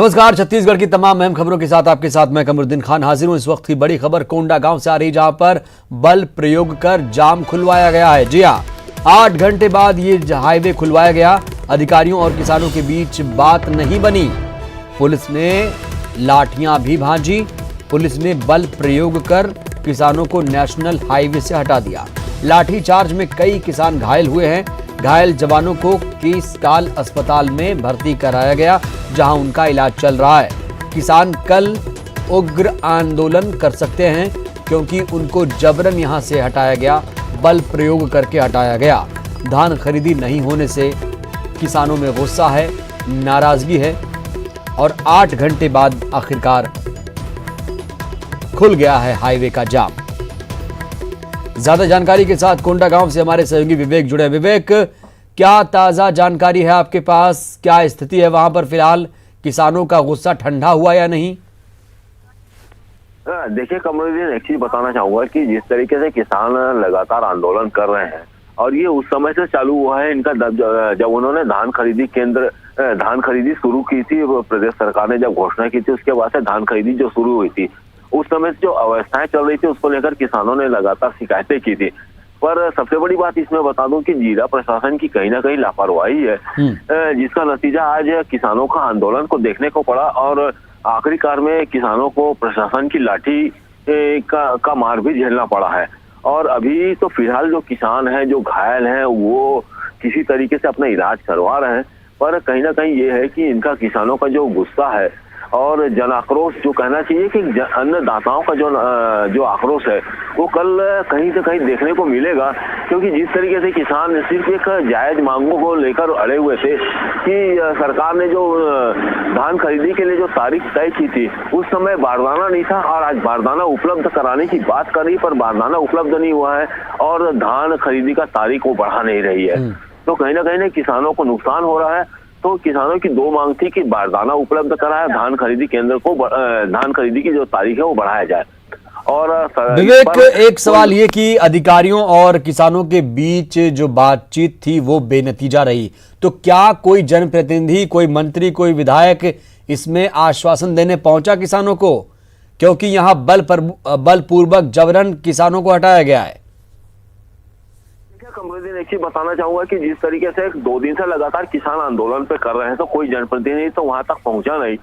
नमस्कार। छत्तीसगढ़ की तमाम अहम खबरों के साथ आपके साथ मैं कमरुद्दीन खान हाजिर हूं। इस वक्त की बड़ी खबर कोंडा गांव से आ रही, जहां पर बल प्रयोग कर जाम खुलवाया गया है। जी हां, 8 घंटे बाद ये हाईवे खुलवाया गया। अधिकारियों और किसानों के बीच बात नहीं बनी। पुलिस ने लाठियां भी भांजी। पुलिस ने बल प्रयोग कर किसानों को नेशनल हाईवे से हटा दिया। लाठीचार्ज में कई किसान घायल हुए हैं। घायल जवानों को केसकाल अस्पताल में भर्ती कराया गया, जहां उनका इलाज चल रहा है। किसान कल उग्र आंदोलन कर सकते हैं, क्योंकि उनको जबरन यहां से हटाया गया, बल प्रयोग करके हटाया गया। धान खरीदी नहीं होने से किसानों में गुस्सा है, नाराजगी है और 8 घंटे बाद आखिरकार खुल गया है हाईवे का जाम। ज्यादा जानकारी के साथ कोंडा गांव से हमारे सहयोगी विवेक जुड़े। विवेक, क्या ताजा जानकारी है आपके पास? क्या स्थिति है वहां पर फिलहाल? किसानों का गुस्सा ठंडा हुआ या नहीं? देखिए कमरुद्दीन, एक चीज बताना चाहूंगा कि जिस तरीके से किसान लगातार आंदोलन कर रहे हैं और ये उस समय से चालू हुआ है इनका, जब उन्होंने धान खरीदी शुरू की थी, प्रदेश सरकार ने जब घोषणा की थी, उसके बाद से धान खरीदी जो शुरू हुई थी, उस समय से जो अवस्थाएं चल रही थी उसको लेकर किसानों ने लगातार शिकायतें की थी। पर सबसे बड़ी बात इसमें बता दूं कि जिला प्रशासन की कहीं ना कहीं लापरवाही है, जिसका नतीजा आज किसानों का आंदोलन को देखने को पड़ा और आखिरकार में किसानों को प्रशासन की लाठी का मार भी झेलना पड़ा है। और अभी तो फिलहाल जो किसान हैं, जो घायल हैं, वो किसी तरीके से अपना इलाज करवा रहे हैं। पर कहीं ना कहीं ये है कि इनका किसानों का जो गुस्सा है और जन आक्रोश, जो कहना चाहिए कि अन्नदाताओं का जो आक्रोश है, वो कल कहीं से कहीं देखने को मिलेगा। क्योंकि जिस तरीके से किसान सिर्फ एक जायज मांगों को लेकर अड़े हुए थे कि सरकार ने जो धान खरीदी के लिए जो तारीख तय की थी, उस समय बारदाना नहीं था और आज बारदाना उपलब्ध कराने की बात कर रही, पर बारदाना उपलब्ध नहीं हुआ है और धान खरीदी का तारीख वो बढ़ा नहीं रही है। तो कहीं ना कहीं किसानों को नुकसान हो रहा है। तो किसानों की दो मांग थी कि बारदाना उपलब्ध कराया, धान खरीदी केंद्र को धान खरीदी की जो तारीख है वो बढ़ाया जाए। और विवेक, एक सवाल ये कि अधिकारियों और किसानों के बीच जो बातचीत थी वो बेनतीजा रही, तो क्या कोई जनप्रतिनिधि, कोई मंत्री, कोई विधायक इसमें आश्वासन देने पहुंचा किसानों को? क्योंकि यहाँ बलपूर्वक जबरन किसानों को हटाया गया है। कमरुद्दीन, एक चीज बताना चाहूंगा कि जिस तरीके से 2 दिन से लगातार किसान आंदोलन पे कर रहे हैं, तो कोई जनप्रतिनिधि तो वहां तक पहुंचा नहीं।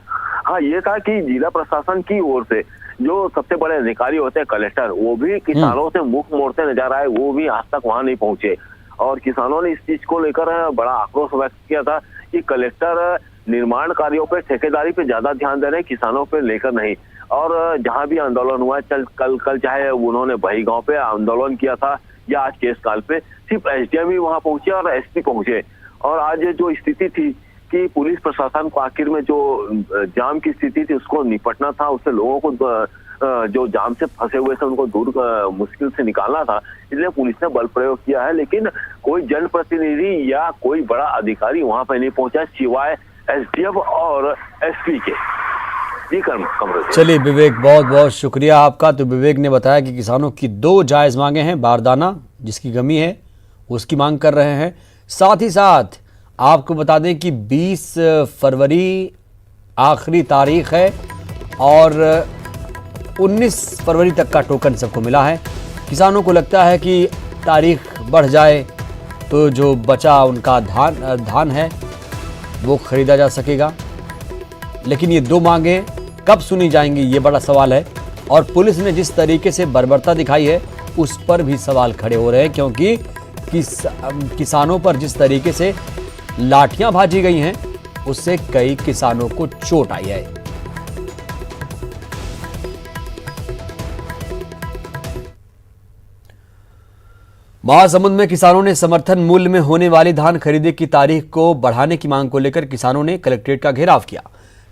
हाँ, ये था कि जिला प्रशासन की ओर से जो सबसे बड़े अधिकारी होते हैं, कलेक्टर, वो भी किसानों से मुख मोड़ते नजर आए, वो भी आज तक वहां नहीं पहुंचे। और किसानों ने इस चीज को लेकर बड़ा आक्रोश व्यक्त किया था कि कलेक्टर निर्माण कार्यों पे, ठेकेदारी पे ज्यादा ध्यान दे रहे हैं, किसानों पे लेकर नहीं। और जहां भी आंदोलन हुआ, कल चाहे उन्होंने बही गांव पे आंदोलन किया था या आज केसकाल पे, सिर्फ एसडीएम ही वहां पहुंचे और एसपी पहुंचे। और आज जो स्थिति थी कि पुलिस प्रशासन को आखिर में जो जाम की स्थिति थी उसको निपटना था, उससे लोगों को जो जाम से फंसे हुए थे उनको दूर मुश्किल से निकालना था, इसलिए पुलिस ने बल प्रयोग किया है। लेकिन कोई जनप्रतिनिधि या कोई बड़ा अधिकारी वहां पर नहीं पहुंचा, सिवाय एसडीएम और एसपी के। चलिए विवेक, बहुत बहुत शुक्रिया आपका। तो विवेक ने बताया कि किसानों की 2 जायज मांगे हैं। बारदाना जिसकी कमी है उसकी मांग कर रहे हैं। साथ ही साथ आपको बता दें कि 20 फरवरी आखिरी तारीख है और 19 फरवरी तक का टोकन सबको मिला है। किसानों को लगता है कि तारीख बढ़ जाए तो जो बचा उनका धान है वो खरीदा जा सकेगा। लेकिन ये 2 मांगे कब सुनी जाएंगी, ये बड़ा सवाल है। और पुलिस ने जिस तरीके से बर्बरता दिखाई है उस पर भी सवाल खड़े हो रहे हैं, क्योंकि किसानों पर जिस तरीके से लाठियां भाजी गई हैं उससे कई किसानों को चोट आई है। महासमुंद में किसानों ने समर्थन मूल्य में होने वाली धान खरीदी की तारीख को बढ़ाने की मांग को लेकर किसानों ने कलेक्ट्रेट का घेराव किया।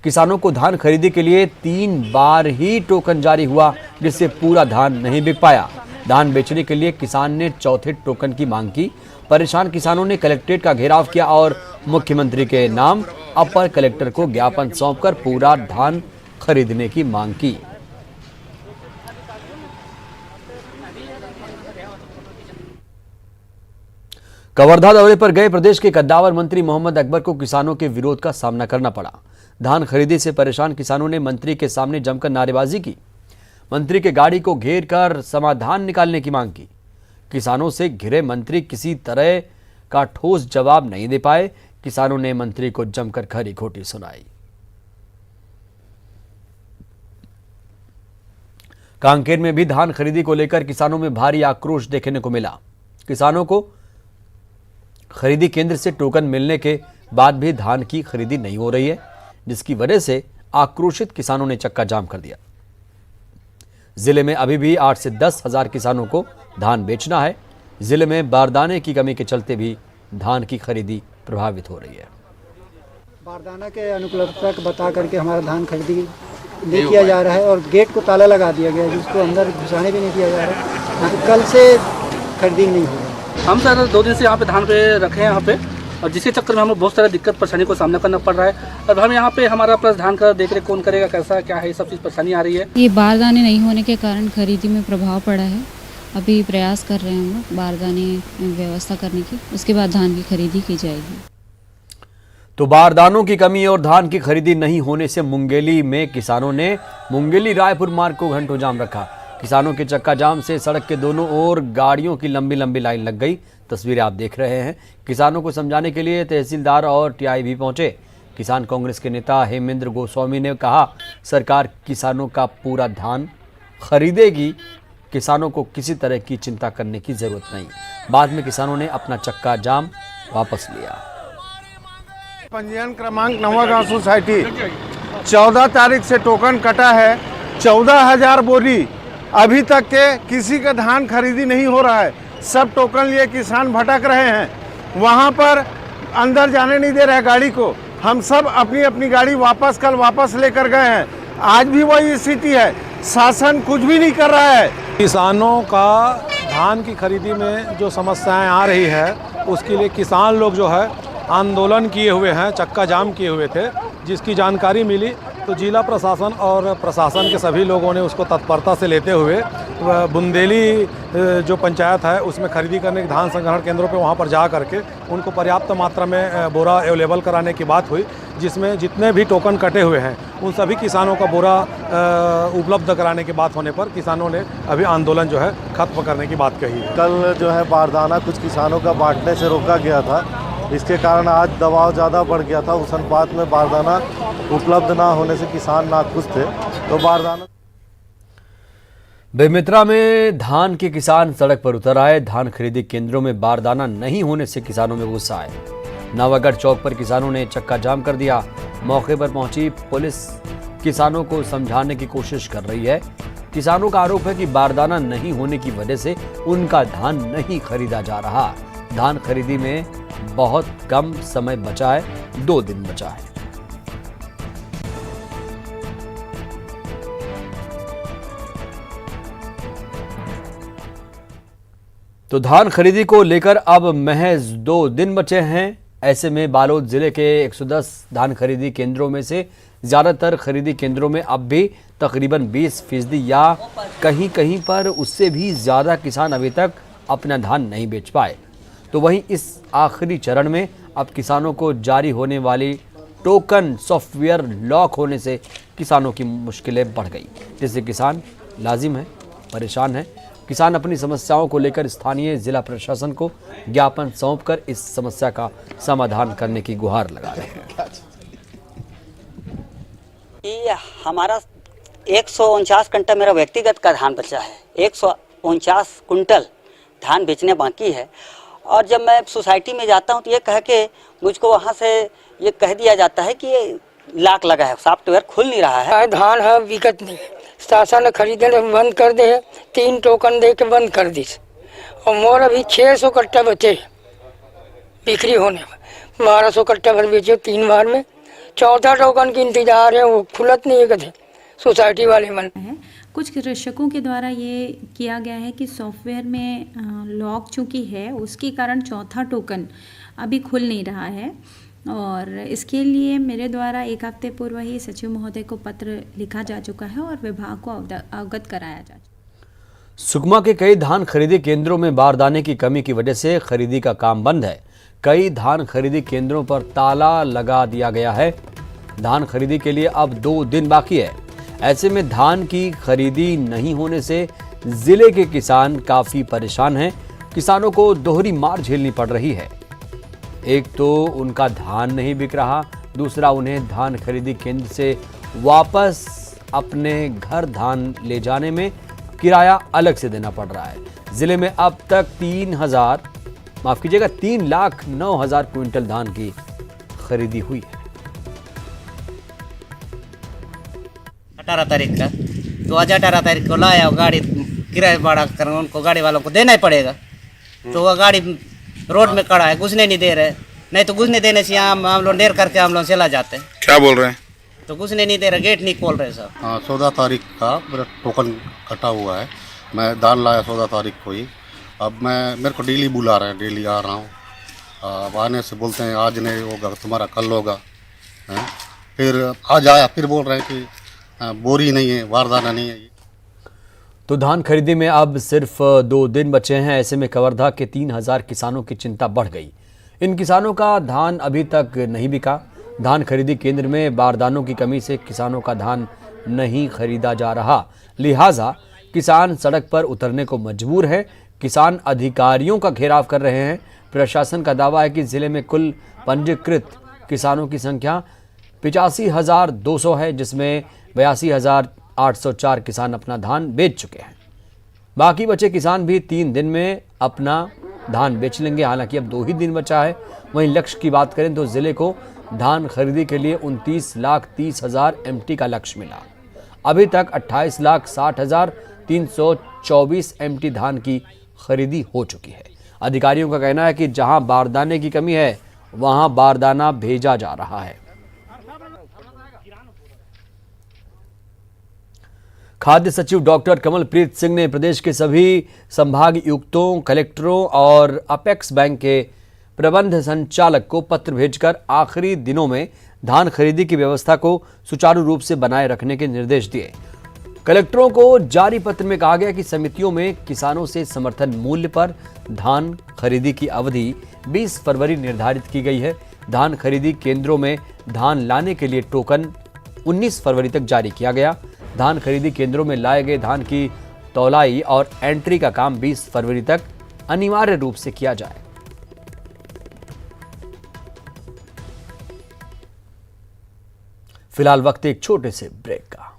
किसानों को धान खरीदी के लिए 3 बार ही टोकन जारी हुआ, जिससे पूरा धान नहीं बिक पाया। धान बेचने के लिए किसान ने चौथे टोकन की मांग की। परेशान किसानों ने कलेक्ट्रेट का घेराव किया और मुख्यमंत्री के नाम अपर कलेक्टर को ज्ञापन सौंपकर पूरा धान खरीदने की मांग की। कवर्धा दौरे पर गए प्रदेश के कद्दावर मंत्री मोहम्मद अकबर को किसानों के विरोध का सामना करना पड़ा। धान खरीदी से परेशान किसानों ने मंत्री के सामने जमकर नारेबाजी की। मंत्री के गाड़ी को घेर कर समाधान निकालने की मांग की। किसानों से घिरे मंत्री किसी तरह का ठोस जवाब नहीं दे पाए। किसानों ने मंत्री को जमकर खरी खोटी सुनाई। कांकेर में भी धान खरीदी को लेकर किसानों में भारी आक्रोश देखने को मिला। किसानों को खरीदी केंद्र से टोकन मिलने के बाद भी धान की खरीदी नहीं हो रही है, जिसकी वजह से आक्रोशित किसानों ने चक्का जाम कर दिया। जिले में अभी भी 8 से 10 हजार किसानों को धान बेचना है। जिले में बारदाने की कमी के चलते भी धान की खरीदी प्रभावित हो रही है। बारदाना के अनुपलब्धता को बता करके हमारा धान खरीदी नहीं किया जा रहा है और गेट को ताला लगा दिया गया है, जिसको अंदर घुसाने भी नहीं दिया जा रहा है। तो कल से खरीदी नहीं हो रही है। हम सर 2 दिन से यहाँ पे धान पे रखे हैं यहाँ पे, और जिसके चक्कर में हमें बहुत सारा दिक्कत परेशानी को सामना करना पड़ रहा है। अब हम यहाँ पे हमारा प्लस धान का देख रेख कौन करेगा, कैसा क्या है, ये सब चीज़ परेशानी आ रही है। ये बारदाने नहीं होने के कारण खरीदी में प्रभाव पड़ा है। अभी प्रयास कर रहे हैं हम लोग बारदाने व्यवस्था करने की, उसके बाद धान की खरीदी की जाएगी। तो बारदानों की कमी और धान की खरीदी नहीं होने से मुंगेली में किसानों ने मुंगेली रायपुर मार्ग को घंटों जाम रखा। किसानों के चक्का जाम से सड़क के दोनों ओर गाड़ियों की लंबी लंबी लाइन लग गई। तस्वीरें आप देख रहे हैं। किसानों को समझाने के लिए तहसीलदार और टीआई भी पहुंचे। किसान कांग्रेस के नेता हेमेंद्र गोस्वामी ने कहा, सरकार किसानों का पूरा धान खरीदेगी, किसानों को किसी तरह की चिंता करने की जरूरत नहीं। बाद में किसानों ने अपना चक्का जाम वापस लिया। पंजीयन क्रमांक नवागांव सोसाइटी 14 तारीख से टोकन कटा है। 14,000 बोरी अभी तक के किसी का धान खरीदी नहीं हो रहा है। सब टोकन लिए किसान भटक रहे हैं। वहां पर अंदर जाने नहीं दे रहे गाड़ी को। हम सब अपनी अपनी गाड़ी कल वापस लेकर गए हैं। आज भी वही स्थिति है। शासन कुछ भी नहीं कर रहा है। किसानों का धान की खरीदी में जो समस्याएं आ रही है, उसके लिए किसान लोग जो है आंदोलन किए हुए हैं, चक्का जाम किए हुए थे। जिसकी जानकारी मिली तो जिला प्रशासन और प्रशासन के सभी लोगों ने उसको तत्परता से लेते हुए बुंदेली जो पंचायत है उसमें खरीदी करने के धान संग्रहण केंद्रों पे वहाँ पर जा करके उनको पर्याप्त मात्रा में बोरा अवेलेबल कराने की बात हुई, जिसमें जितने भी टोकन कटे हुए हैं उन सभी किसानों का बोरा उपलब्ध कराने की बात होने पर किसानों ने अभी आंदोलन जो है खत्म करने की बात कही है। कल जो है बारदाना कुछ किसानों का बांटने से रोका गया था, इसके कारण आज दबाव ज़्यादा बढ़ गया था। उस अनुपात में बारदाना उपलब्ध ना होने से किसान नाखुश थे। तो बारदाना बेमित्रा में धान के किसान सड़क पर उतर आए। धान खरीदी केंद्रों में बारदाना नहीं होने से किसानों में गुस्सा आए। नवागढ़ चौक पर किसानों ने चक्का जाम कर दिया। मौके पर पहुंची पुलिस किसानों को समझाने की कोशिश कर रही है। किसानों का आरोप है कि बारदाना नहीं होने की वजह से उनका धान नहीं खरीदा जा रहा। धान खरीदी में बहुत कम समय बचा है, 2 दिन बचा है। तो धान खरीदी को लेकर अब महज 2 दिन बचे हैं। ऐसे में बालोद जिले के 110 धान खरीदी केंद्रों में से ज्यादातर खरीदी केंद्रों में अब भी तकरीबन 20% या कहीं कहीं पर उससे भी ज्यादा किसान अभी तक अपना धान नहीं बेच पाए। तो वहीं इस आखिरी चरण में अब किसानों को जारी होने वाली टोकन सॉफ्टवेयर लॉक होने से किसानों की मुश्किलें बढ़ गई, जिससे किसान लाजिम है, परेशान है। किसान अपनी समस्याओं को लेकर स्थानीय जिला प्रशासन को ज्ञापन सौंपकर इस समस्या का समाधान करने की गुहार लगा रहे हैं। ये हमारा 149 कुंटल मेरा व्यक्तिगत का धान बचा है। 149 कुंटल धान बेचने बाकी है। और जब मैं सोसाइटी में जाता हूँ तो ये कह के मुझको वहाँ से ये कह दिया जाता है कि ये लाक लगा है, सॉफ्टवेयर खुल नहीं रहा है। धान है बिकत नहीं, शासन ने खरीदने बंद कर दे, 3 टोकन दे के बंद कर दी। और मोर अभी 600 कट्टा बचे बिक्री होने में। 1200 कट्टा भर बेचे 3 बार में। 4था टोकन की इंतजार है, वो खुलत नहीं है कदे सोसाइटी वाले मन। कुछ कृषकों के द्वारा ये किया गया है कि सॉफ्टवेयर में लॉक चूँकि है उसके कारण 4था टोकन अभी खुल नहीं रहा है। और इसके लिए मेरे द्वारा 1 हफ्ते पूर्व ही सचिव महोदय को पत्र लिखा जा चुका है और विभाग को अवगत कराया जा चुका है। सुकमा के कई धान खरीदी केंद्रों में बारदाने की कमी की वजह से खरीदी का काम बंद है। कई धान खरीदी केंद्रों पर ताला लगा दिया गया है। धान खरीदी के लिए अब 2 दिन बाकी है। ऐसे में धान की खरीदी नहीं होने से जिले के किसान काफी परेशान हैं। किसानों को दोहरी मार झेलनी पड़ रही है। एक तो उनका धान नहीं बिक रहा, दूसरा उन्हें धान खरीदी केंद्र से वापस अपने घर धान ले जाने में किराया अलग से देना पड़ रहा है। जिले में अब तक 3,09,000 क्विंटल धान की खरीदी हुई है। 18 तारीख का तो आज 18 तारीख को लाया, गाड़ी किराया भाड़ा कर उनको गाड़ी वालों को देना ही पड़ेगा। तो वह गाड़ी रोड में खड़ा है, घुसने नहीं दे रहे, नहीं तो घुसने देने से हम लोग देर करके हम लोग चला जाते हैं। क्या बोल रहे हैं? तो घुसने नहीं दे रहे, गेट नहीं खोल रहे साहब। हाँ, 14 तारीख का मेरा टोकन कटा हुआ है। मैं दान लाया 14 तारीख को ही। अब मेरे को डेली बुला रहे हैं, डेली आ रहा हूँ। अब आने से बोलते हैं आज नहीं होगा, तुम्हारा कल होगा। फिर आज आया, फिर बोल रहे हैं कि बोरी नहीं है, बारदाना नहीं है। तो धान खरीदी में अब सिर्फ 2 दिन बचे हैं। ऐसे में कवर्धा के 3,000 किसानों की चिंता बढ़ गई। इन किसानों का धान अभी तक नहीं बिका। धान खरीदी केंद्र में बारदानों की कमी से किसानों का धान नहीं खरीदा जा रहा, लिहाजा किसान सड़क पर उतरने को मजबूर है। किसान अधिकारियों का घेराव कर रहे हैं। प्रशासन का दावा है कि जिले में कुल पंजीकृत किसानों की संख्या 85,200 है, जिसमें 82,804 किसान अपना धान बेच चुके हैं। बाकी बचे किसान भी 3 दिन में अपना धान बेच लेंगे। हालांकि अब 2 ही दिन बचा है। वहीं लक्ष्य की बात करें तो जिले को धान खरीदी के लिए 29,30,000 एमटी का लक्ष्य मिला। अभी तक 28,60,324 एमटी धान की खरीदी हो चुकी है। अधिकारियों का कहना है कि जहां बारदाने की कमी है वहां बारदाना भेजा जा रहा है। खाद्य सचिव डॉक्टर कमलप्रीत सिंह ने प्रदेश के सभी संभागायुक्तों, कलेक्टरों और अपेक्स बैंक के प्रबंध संचालक को पत्र भेजकर आखिरी दिनों में धान खरीदी की व्यवस्था को सुचारू रूप से बनाए रखने के निर्देश दिए। कलेक्टरों को जारी पत्र में कहा गया कि समितियों में किसानों से समर्थन मूल्य पर धान खरीदी की अवधि 20 फरवरी निर्धारित की गई है। धान खरीदी केंद्रों में धान लाने के लिए टोकन 19 फरवरी तक जारी किया गया। धान खरीदी केंद्रों में लाए गए धान की तौलाई और एंट्री का काम 20 फरवरी तक अनिवार्य रूप से किया जाए। फिलहाल वक्त एक छोटे से ब्रेक का।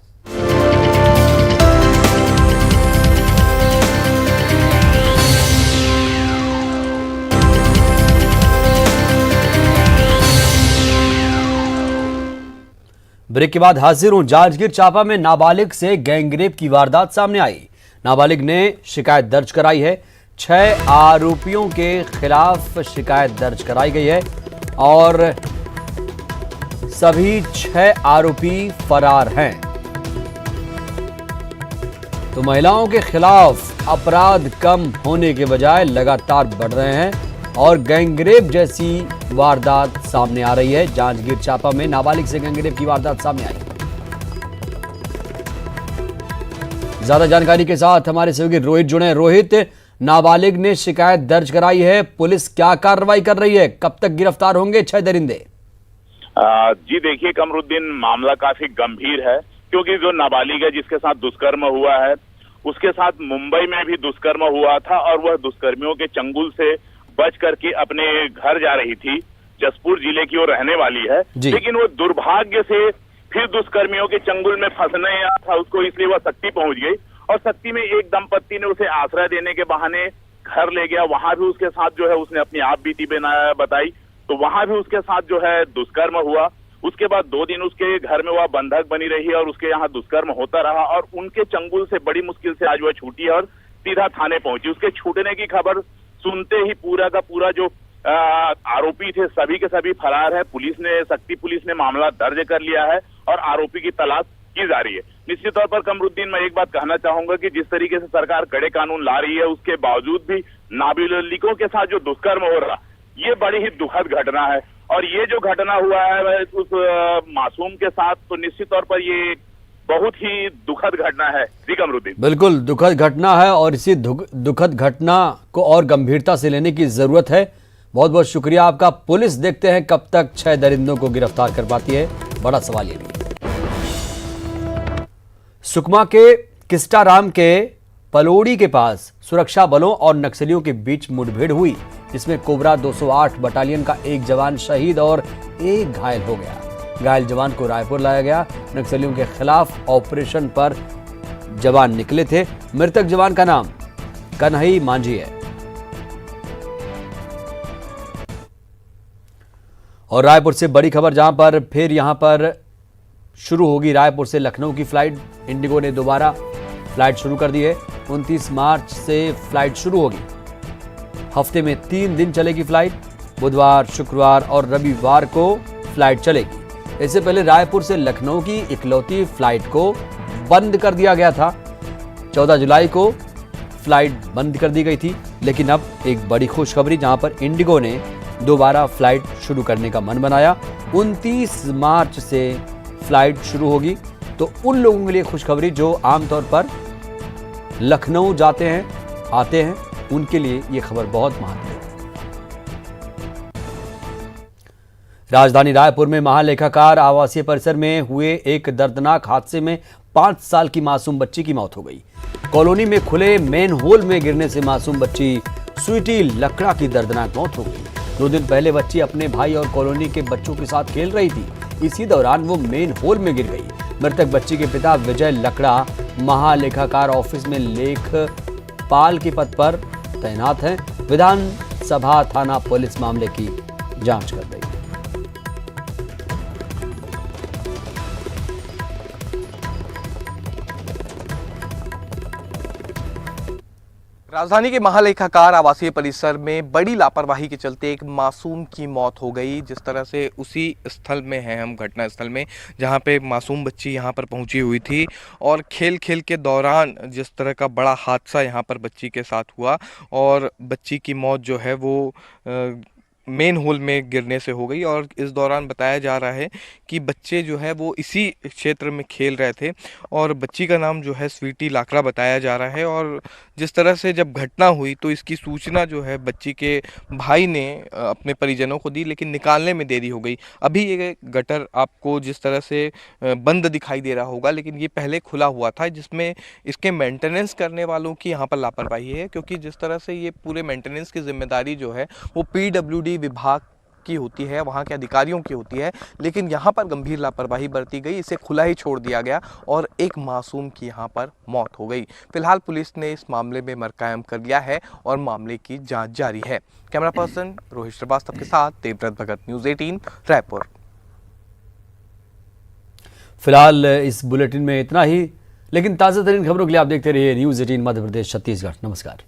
ब्रेक के बाद हाजिर हूं। जांजगीर चांपा में नाबालिग से गैंगरेप की वारदात सामने आई। नाबालिग ने शिकायत दर्ज कराई है। 6 आरोपियों के खिलाफ शिकायत दर्ज कराई गई है और सभी 6 आरोपी फरार हैं। तो महिलाओं के खिलाफ अपराध कम होने के बजाय लगातार बढ़ रहे हैं और गैंगरेप जैसी वारदात सामने आ रही है। जांजगीर चांपा में नाबालिग से गैंगरेप की वारदात सामने आई। ज्यादा जानकारी के साथ हमारे सहयोगी रोहित जुड़े। रोहित, नाबालिग ने शिकायत दर्ज कराई है, पुलिस क्या कार्रवाई कर रही है? कब तक गिरफ्तार होंगे 6 दरिंदे? जी देखिए कमरुद्दीन, मामला काफी गंभीर है क्योंकि जो नाबालिग है जिसके साथ दुष्कर्म हुआ है उसके साथ मुंबई में भी दुष्कर्म हुआ था और वह दुष्कर्मियों के चंगुल से बच करके अपने घर जा रही थी। जसपुर जिले की वो रहने वाली है, लेकिन वो दुर्भाग्य से फिर दुष्कर्मियों के चंगुल में फंसने था उसको, इसलिए वह शक्ति पहुंच गई और शक्ति में एक दंपत्ति ने उसे आश्रय देने के बहाने घर ले गया। वहां भी उसके साथ जो है उसने अपनी आप बीती बताई, तो वहां भी उसके साथ जो है दुष्कर्म हुआ। उसके बाद 2 दिन उसके घर में वह बंधक बनी रही और उसके यहाँ दुष्कर्म होता रहा और उनके चंगुल से बड़ी मुश्किल से आज वह छूटी और सीधा थाने पहुंची। उसके छूटने की खबर सुनते ही पूरा का पूरा जो आरोपी थे सभी के सभी फरार है। शक्ति पुलिस ने मामला दर्ज कर लिया है और आरोपी की तलाश की जा रही है। निश्चित तौर पर कमरुद्दीन, मैं एक बात कहना चाहूंगा कि जिस तरीके से सरकार कड़े कानून ला रही है उसके बावजूद भी नाबालिगों के साथ जो दुष्कर्म हो रहा ये बड़ी ही दुखद घटना है और ये जो घटना हुआ है उस मासूम के साथ, तो निश्चित तौर पर ये बहुत ही दुखद घटना है। जी कमरुद्दीन, बिल्कुल दुखद घटना है और इसी दुखद घटना को और गंभीरता से लेने की जरूरत है। बहुत बहुत शुक्रिया आपका। पुलिस देखते हैं कब तक 6 दरिंदों को गिरफ्तार कर पाती है। बड़ा सवाल ये भी। सुकमा के किस्टाराम के पलोड़ी के पास सुरक्षा बलों और नक्सलियों के बीच मुठभेड़ हुई, जिसमें कोबरा 208 बटालियन का एक जवान शहीद और एक घायल हो गया। घायल जवान को रायपुर लाया गया। नक्सलियों के खिलाफ ऑपरेशन पर जवान निकले थे। मृतक जवान का नाम कन्हई मांझी है। और रायपुर से बड़ी खबर, जहां पर फिर यहां पर शुरू होगी रायपुर से लखनऊ की फ्लाइट। इंडिगो ने दोबारा फ्लाइट शुरू कर दी है। 29 मार्च से फ्लाइट शुरू होगी। हफ्ते में 3 दिन चलेगी फ्लाइट। बुधवार, शुक्रवार और रविवार को फ्लाइट चलेगी। इससे पहले रायपुर से लखनऊ की इकलौती फ्लाइट को बंद कर दिया गया था। 14 जुलाई को फ्लाइट बंद कर दी गई थी, लेकिन अब एक बड़ी खुशखबरी, जहां पर इंडिगो ने दोबारा फ्लाइट शुरू करने का मन बनाया। 29 मार्च से फ्लाइट शुरू होगी। तो उन लोगों के लिए खुशखबरी जो आमतौर पर लखनऊ जाते हैं, आते हैं, उनके लिए यह खबर बहुत महत्वपूर्ण है। राजधानी रायपुर में महालेखाकार आवासीय परिसर में हुए एक दर्दनाक हादसे में 5 साल की मासूम बच्ची की मौत हो गई। कॉलोनी में खुले मेन होल में गिरने से मासूम बच्ची स्वीटी लकड़ा की दर्दनाक मौत हो गई। 2 दिन पहले बच्ची अपने भाई और कॉलोनी के बच्चों के साथ खेल रही थी। इसी दौरान वो मेन होल में गिर गई। मृतक बच्ची के पिता विजय लकड़ा महालेखाकार ऑफिस में लेखपाल के पद पर तैनात हैं। विधानसभा थाना पुलिस मामले की जांच कर रही है। राजधानी के महालेखाकार आवासीय परिसर में बड़ी लापरवाही के चलते एक मासूम की मौत हो गई। जिस तरह से उसी स्थल में हैं हम, घटना स्थल में, जहां पे मासूम बच्ची यहां पर पहुंची हुई थी और खेल के दौरान जिस तरह का बड़ा हादसा यहां पर बच्ची के साथ हुआ और बच्ची की मौत जो है वो मेन होल में गिरने से हो गई। और इस दौरान बताया जा रहा है कि बच्चे जो है वो इसी क्षेत्र में खेल रहे थे और बच्ची का नाम जो है स्वीटी लाकड़ा बताया जा रहा है। और जिस तरह से जब घटना हुई तो इसकी सूचना जो है बच्ची के भाई ने अपने परिजनों को दी, लेकिन निकालने में देरी हो गई। अभी ये गटर आपको जिस तरह से बंद दिखाई दे रहा होगा, लेकिन ये पहले खुला हुआ था, जिसमें इसके मेंटेनेंस करने वालों की यहाँ पर लापरवाही है। क्योंकि जिस तरह से ये पूरे मेंटेनेंस की जिम्मेदारी जो है वो PWD विभाग की होती है, वहाँ के अधिकारियों की होती है, लेकिन यहाँ पर गंभीर लापरवाही बरती गई। इसे खुला ही छोड़ दिया गया और एक मासूम की यहाँ पर मौत हो गई। फिलहाल पुलिस ने इस मामले में मरकायम कर लिया है और मामले की जांच जारी है। कैमरा पर्सन रोहित श्रीवास्तव के साथ देवव्रत भगत, न्यूज़ 18 रायपुर। फिलहाल इस बुलेटिन में इतना ही, लेकिन ताज़ा तरीन खबरों के लिए आप देखते रहिए न्यूज़ 18 मध्य प्रदेश छत्तीसगढ़। नमस्कार।